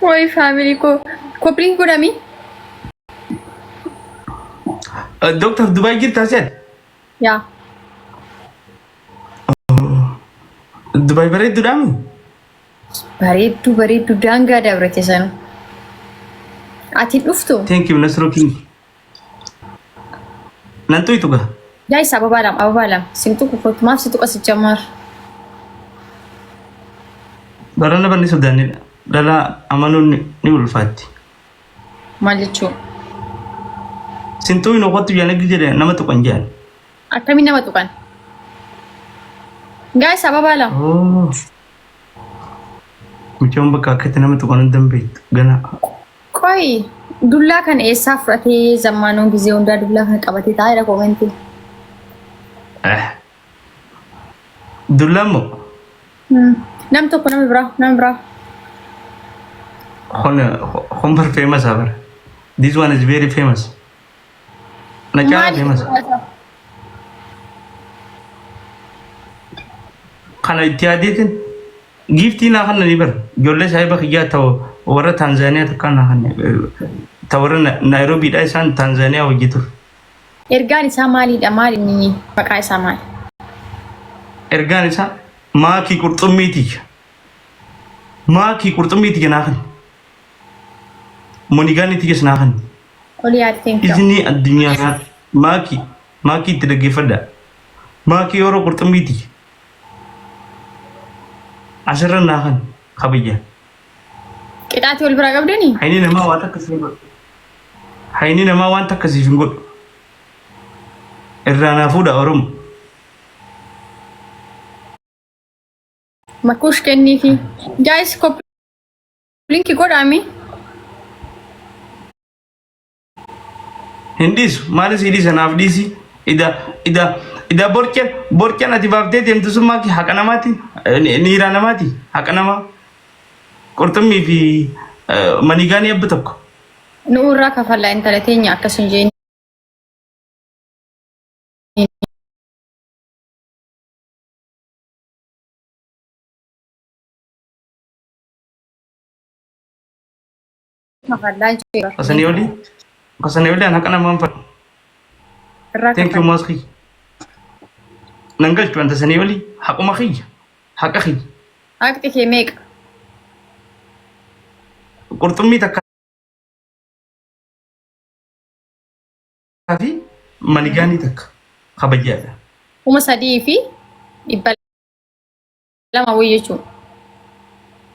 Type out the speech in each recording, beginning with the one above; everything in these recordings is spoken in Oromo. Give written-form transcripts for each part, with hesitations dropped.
Oi family ko kopling ko dami. Doktor Dubai jirta sen? Ya. Dubai bareeddu dhaami? Bareeddu daangaa dabrate sanu. Ati dhuftu? Thank you Nasru King. Nantu itu ga? Guys, ababalam. Sintu ko maaf situ kasi jamar. Barana bani Sudani dala amanun ni ulfati. Malichu. Sintu ino kotu yana gijere nama tu kanjan. Akami nama tu kan. Guys, ababalam. Oh. Mucam bakakete nama tu kanan dambit gana. Koi dulla kan eessa fudhatee zammaanoo gisee hundaa dulla kan qabatee taa'eera koomenti. Dullamo. Nam tokko nama biraa. Hombar famous abar. This one is very famous. Nachala famous. Kana ittiyaadeetin giftii naa kana ni bar. Ijoollee saahiba kiyyaa ta'u warra Tanzaaniyaa takkaan kana ta'u warra Nairobi dha isaan Tanzaaniyaa hojjetu. Ergaan isaa maalidha? Maali inni maqaa isaa maali? Ergaan isaa maakii qurxummiiti. Maakii qurxummiiti jenaa kan. Monigaaniiti jesnaa kan. Oli yaadteen qaba. Izni addunyaa kana maakii itti dhaggeeffadha. Maakii yeroo qurxummiiti. Asirra naa kan kabiyya. Qixaatii wal biraa qabdanii? Hayni namaa waan akkasii hin godhu. Hayni namaa waan akkasiif hin godhu. Irraa naa fuudha Oromoo. Makuush kennii fi guys linki godhaami. Hindisu maalis hidhisa naaf dhiisi. Ida borcen ati baaftee deemtu sun maaki haqa namaati. Niiraa namaati haqa namaa. Qurxummii fi manigaanii abba tokko. Nu irraa kafallaa intala teenya akkas hin jeeni. Kafallaa jira. Kasanii olii haqa namaan fadhu. Thank you Moski. Nangalchu anta sanii olii haquma kiyya. Haqa kiyya. Haqti kee meeqa? Qurxummii takka fi manigaanii takka kabajjaadha. 3,200 fi 200 wayii jechuudha.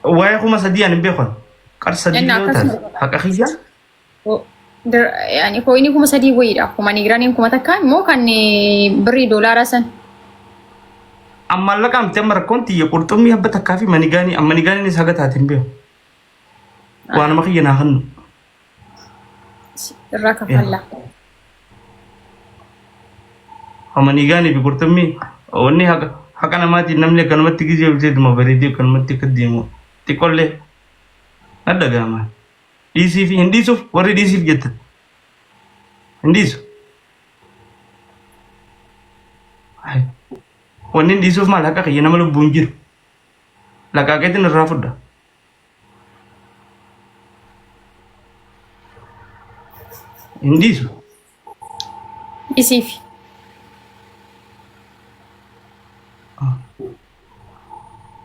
Waa'ee 300 ani beekon. Qar sadii yoo taate haqa kiyya. Yani ko ini 3,000 wayiidha. Kuma nigraaniin kuma takka immoo kan birrii doolaara san. Amma laqamte amma rakkoon tiyya qurxummii abba takkaa fi manigaaniin isa haga taate hin beeku. Waanuma kiyya naa hannu. Irraa kafallaa. Manigaanii fi qurxummii wanni haqa namaatiin namni akkanumatti gizee bitee bareedee akkanumatti akka deemu xiqqollee adda gaamaan. Dhiisii fi hin dhiisuuf warri dhiisiif jettan. Hin dhiisu. Wanni hin dhiisuuf maal haqa kiyya nama lubbuun jiru. Laqaaqeetiin irraa fudha. Hin dhiisu. Isiif.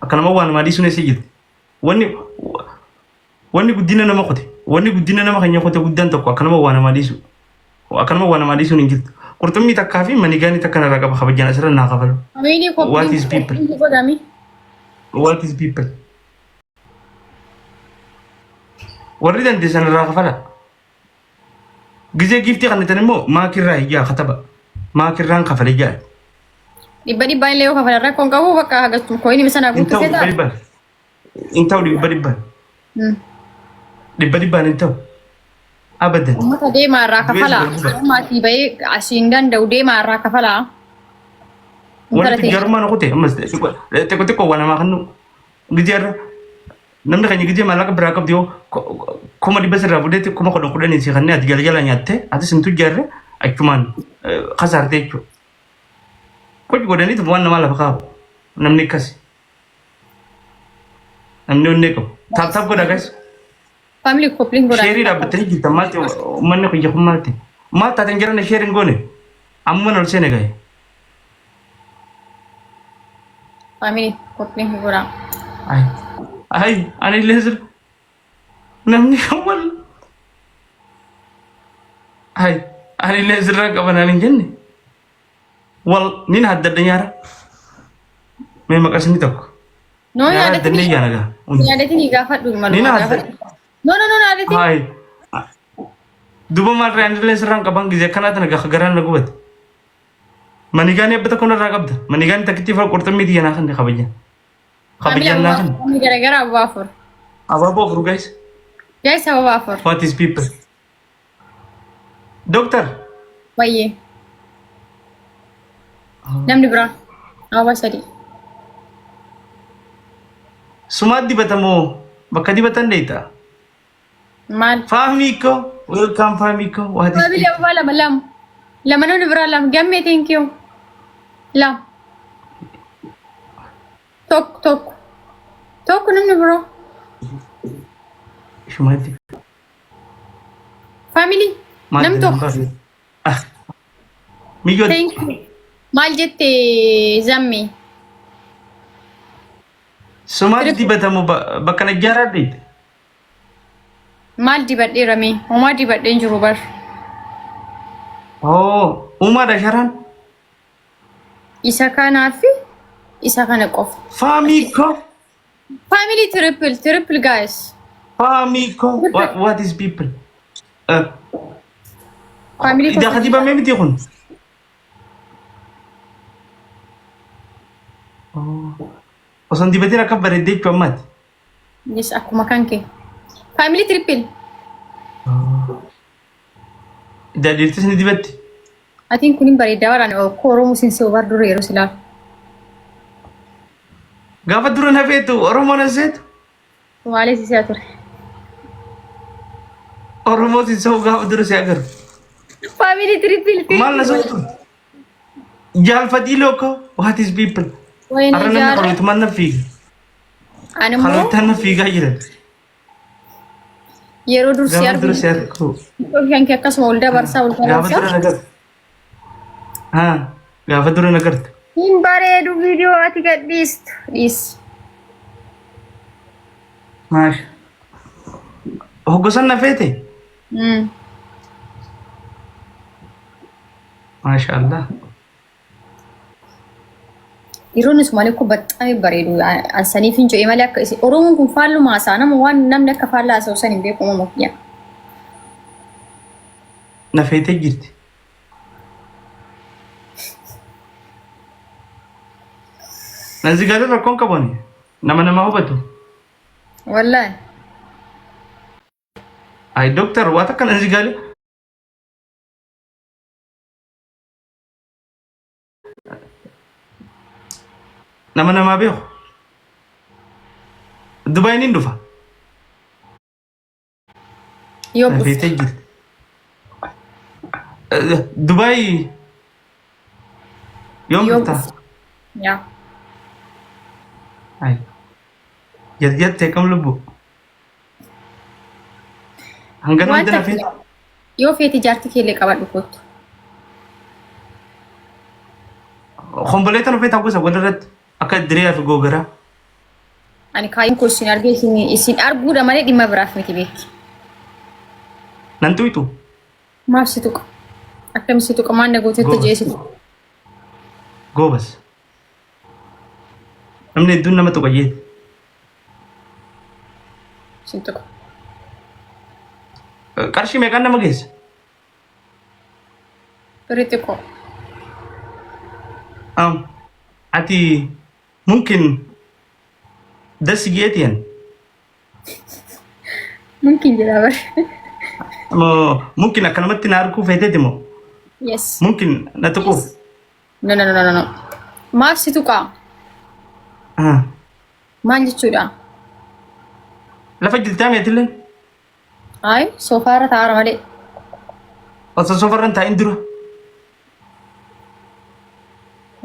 Akkanuma waan namaa dhiisuun eessa jirti. Wanni guddina nama qote. Wanni guddina nama keenya qote guddaan tokko akkanuma waan namaa dhiisu. Akkanuma waan namaa dhiisuun hin jirtu. Qurxummii takkaa fi manigaanii takka narraa qaba kabajjaan asirra naa kafalu. What is people? What is people? Warri dandeessan irraa kafala. Gizee giftii kannatan immoo maakirraa hiyyaa kataba. Maakirraan kafale jaal. Dhibba illee yoo kafala rakkoon qabu bakka hagatu koyini misana guutuu feetaa. Inta'u dhibba. Dhibba hin ta'u. Abadan. Uummata deemaa irraa kafala. Uummatii bahee asiin danda'u deemaa irraa kafala. Wanti jarumaa noqote ammas xiqqoo waan namaa kennu gizeerra namni keenya gizee maallaqa biraa qabdu yoo kuma dhibba sirraa fuudheetti kuma kudhanii si kanneen ati galgala nyaatte ati sintu jaarre achumaan kasaarte jechuudha. Qoci godhaniitu waan namaa lafa kaa'u namni akkasi. Namni onnee qabu. Taap godha guys. family coupling godha. Sheerii dhaabbattanii jirtan maalti uummanni kiyya kun maalti? Maal taateen jiran sheeriin goone? Amma ol seene gahe. Family coupling godha. Ay, ani illee sir namni kan wal ani illee sirraa qabanaan hin jenne wal nin haddadda nyaara mee maqasni tokko. No, yaadatinii yaanaga. Yaadatinii gaafadhu malu. Nina hadda. No, yaadatinii. Hai. Duba marra andile sirraan qaban gisee akkanaatan nagaa garaan na gubate. Manigaan eebbata kun irraa qabda. Manigaan takkitti fara qurxummii xiyyanaa kan kabajan. Kabajan naa kan. Gara abaa afur. Ababa afur guys. Guys ababa afur. What is people? Doctor. Wayyee. Namni biraa. Ababa sadii. Sumaat dibatamoo bakka dibatan deeta. Maal? Fahmiko. Welcome Fahmiko. What is people? Ababa lama. Lama namni biraa lama. Gammee thank you. Lama. Tokko namni biroo. Sumaat di. Family. Nam tokko. Migot. Thank you. Maal jette zammee? Sumaat dibatamoo bakka najjaaraa deeta. Maal dibadheera mee? Homaa dibadheen jiru bar. Oh, umaadha sharaan. Isa kanaa fi isa kana qofa. Fahmiko. Family triple guys. Fahmiko. What is people? Family Ida kadibamee miti kun. Osoo dibatiin akka bareeddee jechuun ammaati. Yes, akkuma kan kee. Family triple. Daadhiirtis ni dibatti. Atiin kunin bareedaa waraan Oromoo sinsi obar dura yeroo silaa. Gaafa dura na feetu Oromoo na seetu. Maalee sisaa ture. Oromoo sinsoo gaafa dura si agaru. Family triple. Maal na sooftu? Jaalfadii looko. What is people? Wayne Arra namni qalootumaan na fiiga. Animmoo Qalootaan na fiigaa jiran. yeroo dursi Gaafa dura argu. si argu. Kan kee akkasuma ol dabarsaa ol Gaafa dura na garta. Gaafa dura na garta. Hin bareedu viidiyoo ati gadhiistu. Dhiis. Maash. Hoggosan na feete? Maasha Allah. Yeroon Ismaa'eel ko baxxamee bareedu. Ansaniif hin jedhee malee akka Oromoon kun faalluma haasaa nama waan namni akka faallaa haasa'u san hin beeku uumamu kiyya. Na feetee jirti. Nanzigaalee rakkoon qaban nama hubatu. Wallaahi. Ay doctor waa takka nanzigaalee. Nama beeku. Dubaay ni dhufa. Yoo Na feetee jirti. Dubaay yoom dhuftaa? yaa. Ay. Jattee kam lubbu? Hangana hundi na feete? Yoo feeti jaartii keellee qabadhu kottu. Komboleeta nu feetaa gosa walirratti akka diriyaa fi googaraa. Ani kaayin kun isin argee isin arguudha malee dhimma biraaf miti beekti. Nan tuytu. Maaf si tuqa. Akkam si tuqa maan nagootetti jeesitu. Goobas. Namni hedduun nama tuqa jeeti. Si tuqa. Qarshii meeqaan nama geessa? Firii xiqqoo. Ati mungkin dasi geetiyan. Mungkin jedhaa bare. Mungkin akkanumatti na arguu feeteeti moo? Yes. Mungkin na tuquuf. No. Maaf si tuqa. Maal jechuudha? Lafa jirtaa meetillee? Ay, soofaarra taa'ara malee. Osoo soofarran taa'in dura.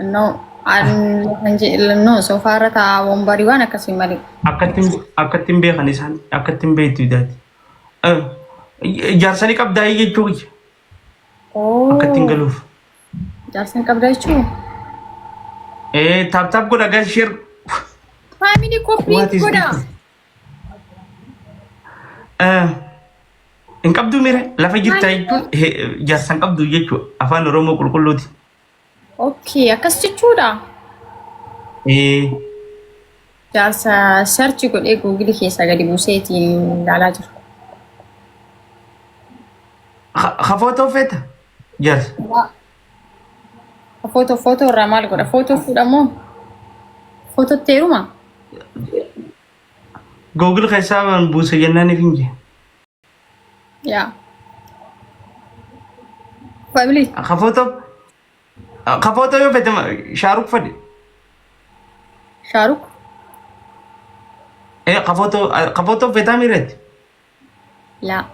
No, soofaarra taa'aa wombarii waan akkasii malee. Akkattiin beekan isaan akkattiin beektu idaati. Jaarsanii qabdaa'ii jechuu kiyya. Akka ittiin galuuf. Jaarsan qabdaa jechuun. Taap godha gas share. Faamilii koppii godha. Hin qabdu mire lafa jirtaa jechuun jaarsan qabdu jechuudha. Afaan Oromoo qulqulluuti. Okay, akkas jechuudha. Jaarsa sarchi godhee Google keessa gadi buuseetiin ilaalaa jiru. Footoo feeta jaarsa. Footoo irraa maal godha? Footoo fuudhamoo? Footoo teeruma? Google keessaa buuse jennaaniif hin jee. Yaa. Family. Footoo yoo feete Shaaruk fadhi. Shaaruk? Footoo feetaa miireetti. Laa.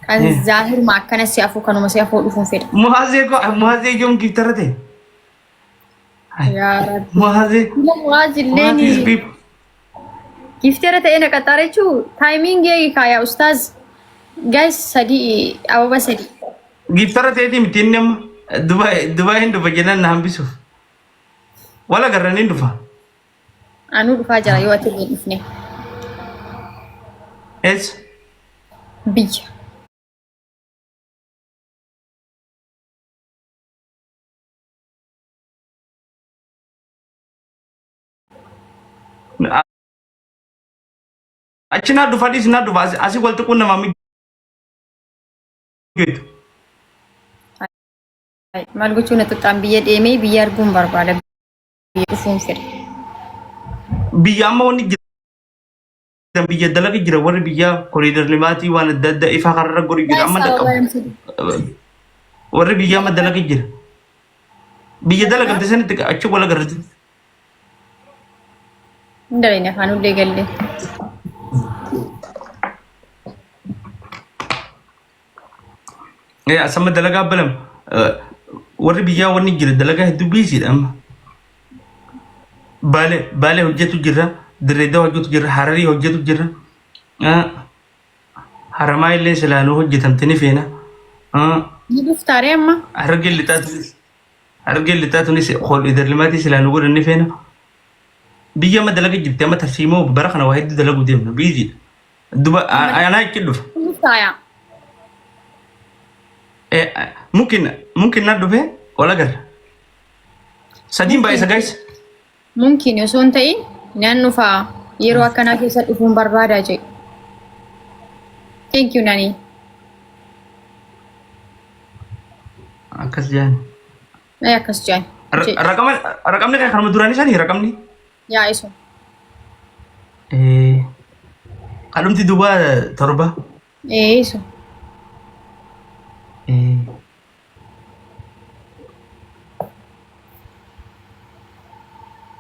Kan Zahir ma akkana si afuu kanuma si afuu dhufuun fedha. Muhaazee ijoon giftara ta'e. Yaa Rabbi. Muhaazee illee giftara ta'e na qaxxaara jechuun taayimiingii kaayaa ustaaz gaayis sadii ababa sadii. Giftara ta'eeti miti inni amma Dubaay hin dhufa jedhan na hambisuuf. Wala garran hin dhufa. Anuu dhufaa jira yoo ati hin dhufne. Eessa? Biyya. Achi naa dhufa dhiis naa dhufa asii wal xiqqoon namaa miidhaggeetu. Maal gochuun tuxxaan biyya deemee biyya arguun barbaada. Biyya dhufuun fedha. Biyya amma wanni jira biyya dalaga jira warri biyya koriidar limaatii waan adda addaa ifaa kararra gorii jira amma dhaqqabu. Warri biyya amma dalaga jira. Biyya dalagamte sanitti achi wal agarra. Ndalini afaan ullee galle. Sama dalagaa balam warri biyyaa wanni jira dalagaa hedduu biisiidha amma. Baalee hojjetu jira, Dirreedaa hojjetu jira, Hararii hojjetu jira. Haramaa illee silaanuu hojjetamte ni feena. Ni dhuftaare amma. Hargee lixaatunis koriidar limaatii silaanuu godhan ni feena. Biyya amma dalaga jirti amma tarsiimoo bara kana waa hedduu dalagu deemna biisiidha. Anaa itti dhufa. Dhuftaaya. Mungkin na dhufe wala agarra. Sadiin baay'isa guys. Mungkin osoo hin ta'in naan dhufaa yeroo akkanaa keessa dhufuun barbaadaa jedhe. Thank you Nani. Akkas jaan. Akkas jaan. Raqamni kan kanuma duraan isaanii raqamni. Yaa isu. Qalumti duwwaa torba. Isu.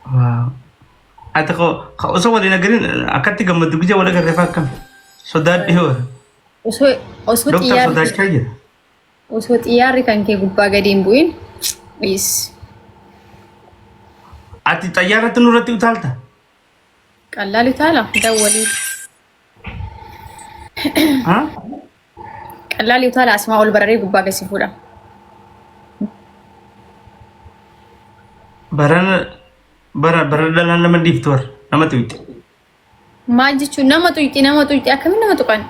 Wow. Ate ko osoo waliin agarin akkatti gammadu gija wala garreefa akkam sodaadhee hoo. Osoo Doktar sodaachaa jira. Osoo xiyyaarri kan kee gubbaa gadi hin bu'in dhiis. Ati xayyaaratti nurratti utaalta? Qallaal utaala dawwalii. Qallaal utaala asmaa ol bararee gubbaa gasi fuudha. Bara dalaan nama dhiiftu warra nama tuyxi. Maal jechuun nama tuyxi akkamiin nama tuqan?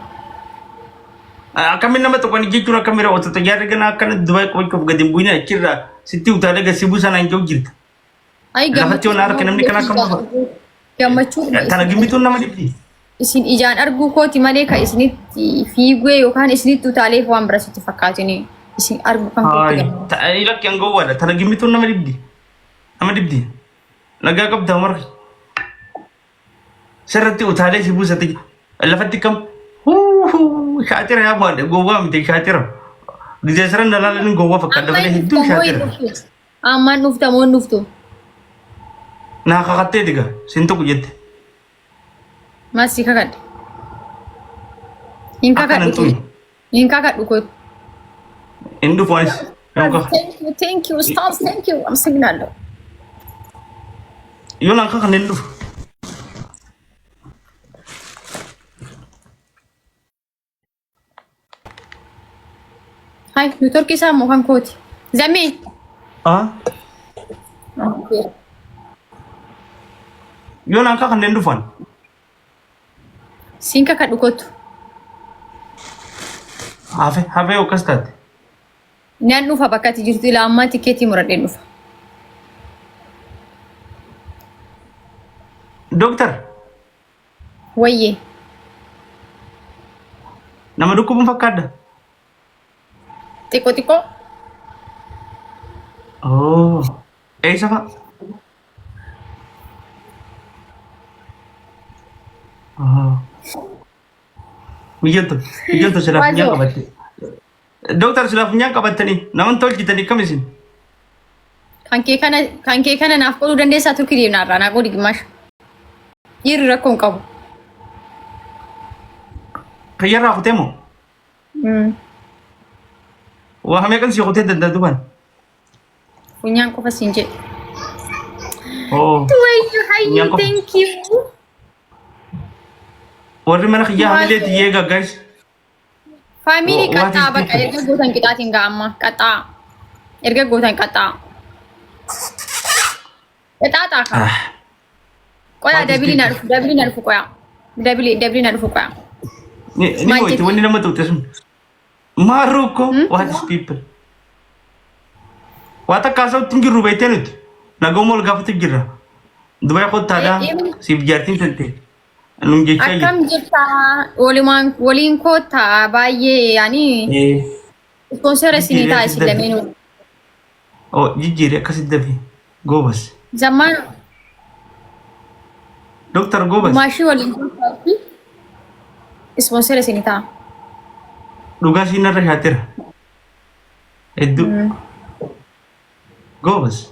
Akkamiin nama tuqan jechuun akkamira otoo xayyaarri ganaa akkana Dubaay qabachuuf gadi hin bu'in achirraa sitti utaalee gasi buusan hin jiru jirta. Lafatti waan harka namni kana akkam bafa. Gammachuu. Tana gimbituun nama dhibdi. Isin ijaan arguu kooti malee kan isinitti fiiguu yookaan isinitti utaaleef waan bira sitti fakkaatini isin arguu kan kooti. Lakki hanga waadha tana gimbituun nama dhibdi. Nama dhibdi. Nagaa qabda marri. Sirratti utaalee si buusatti lafatti kam shaatira yaa baadhe gowwaa miti shaatira. Gizee siran dalaalanii gowwaa fakkaata malee hedduu shaatira. Ammaan dhufta moo dhuftu? Naa kakattee diga sin tokko jette. Masi kakadde. Hin kakadhu kooti. Hin dhufu anis. Thank you, stop, thank you. I'm signal. Yoo naan kakan hin dhufu. هاي نتركي سامو كان كوتي زمي يونا أنك خلنا ندفن سينكا كدوكوتو هافي وكستات نان نوفا بكاتي جرتي لأما تيكيتي مردين نوفا دكتور ويه nama dukku pun fakada. Tiko. Oh, siapa? Oh, mijel tuh sudah punya kabar. Dokter sudah punya kabar nih. Namun tol kita nih kamisin. Kan kana nafko udah desa tuh kirim nara, aku di Gimas. Iri rakong kau. Kaya aku temu. Wah, kami kan siapa teh dan tuan. Punya aku pasti je. Oh. Thank you. Orang mana kaya hamil dia guys. Family kata apa? Erga gotan kita tinggal amma kata. Erga gotan kata. Kata tak? Koya dabili narufu koya. Dabili narufu koya. Ni mo itu wani nama tuh tersum. Maroko, what is people? Wata kasau tinggi rubai tenut. Nagomol gafat gira. Dua aku tada si bijartin tente. Nunggu cai. Akam jita olin kota baye yani. Sponsor sini ta sih lemenu. Oh, jijir ya kasih davi. Gobas. Zaman. Dokter Gobas. Masih olin kota. Sponsor sini ta. Lugar sini ada hadir. Edu. Gobas.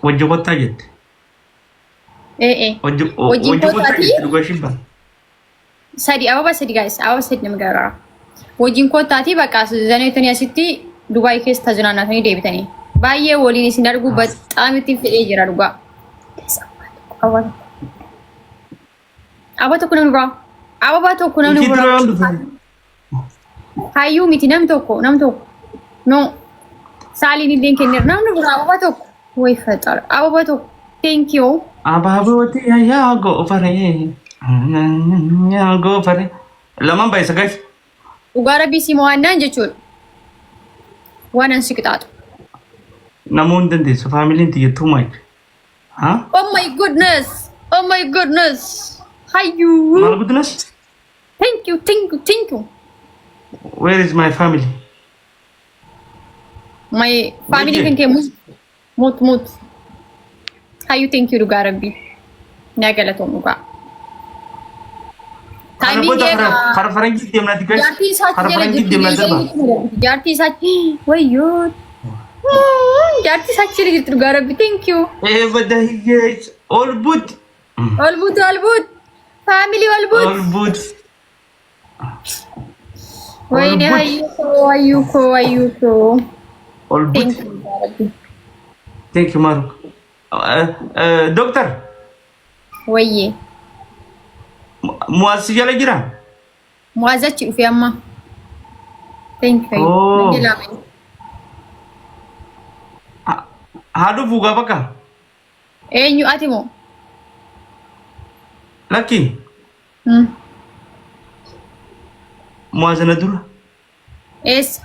Wajib kota jet. Wajib kota jet. Lugar siapa? Sadi apa sadi guys? Apa sadi nama gara? Wajib kota ti bakas. Zane itu ni asiti Dubai kes tajana nanti dia betani. Bayi wali ni sinar gubat. Kami tim fit ejera lugar. Apa tu kuna lugar? Apa tu kuna lugar? Hayu miti nam toko. No. Sali ni din kenir nam lugar apa tu? Woi fatar. Apa tu? Thank you. Apa tu ya go pare. Ya go pare. Lama baik guys. Ugara bisi moana jechul. Wanan sikitat. Namun dende so family ti too much. Huh? Oh my goodness. Hayu. My goodness. Thank you. Where is my family? My family kan kayak mut. Hayu thank you Ugara bi. Nagala to muka. Timing dia. Harap farangi dia melati guys. Jarti sachi. Wayo. Jarti sachi lagi tu Ugara bi. Thank you. Badahi guys. All good. Family all good. Wait, ayuko. All good. Thank you, Maruk. Dokter. Waye. Muasija lagi dah? Muazza ci ufi amma. Thank you. Oh. Hadu buga baka? Nyu atimo. Laki. Muazza na dura? Yes.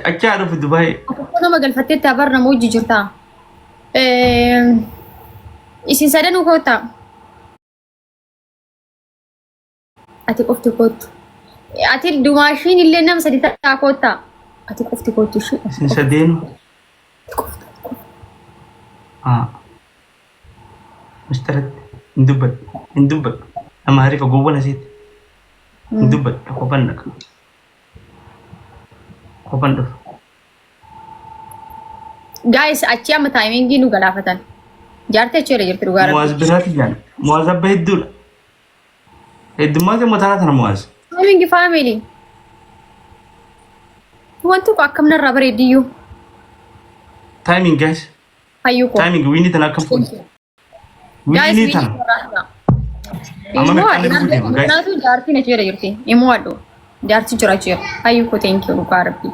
Acha ada di Dubai. Aku nama galfatet tabarna mau jujurta. Isin sada nu kota. Ati kofti kot. Ati dumashin ille nam sadita kota. Ati kofti kot shi. Isin sadenu. Mustard indubat. Nama hari kegoban asit. Indubat aku pandak. Guys, achi am timing nu galafatan. Jarte chere jirtu Ugara. Muaz berarti kan? Muaz apa hidur? Hidur mana mutara thana Muaz? Family. Wantu ko akam na rubber ediyo. Timing guys. Ayuko. Timing we need an akam. Guys, We need an. Amma Immoo meeqaan irra deema guys? adinaatu jaartiin achi jira jirti. Immoo addo jaartii jira achi jira. Ayyuu ko thank you dhugaa rabbi.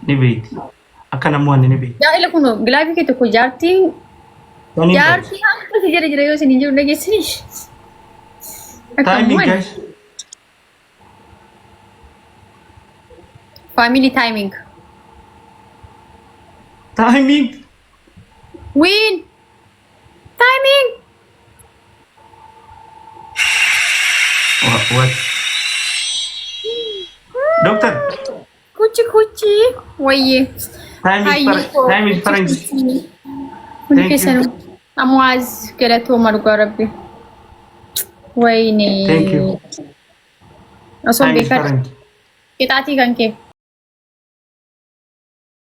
Ni beekti. Akka namoonni ni beekti. Yaa ila kun gilaafii kee tokko jaartiin hamtu jira jira yoo isin jiru dhageessini. Timing guys. Family timing. Timing. Win. Timing. What? Doctor. Kuchi. Wayye. Time is French. Kun keessan amwaaz galatoomaa dhugaa rabbi. Wayne. Thank you. Osoo Time is beekaa French. qixaatii kan kee.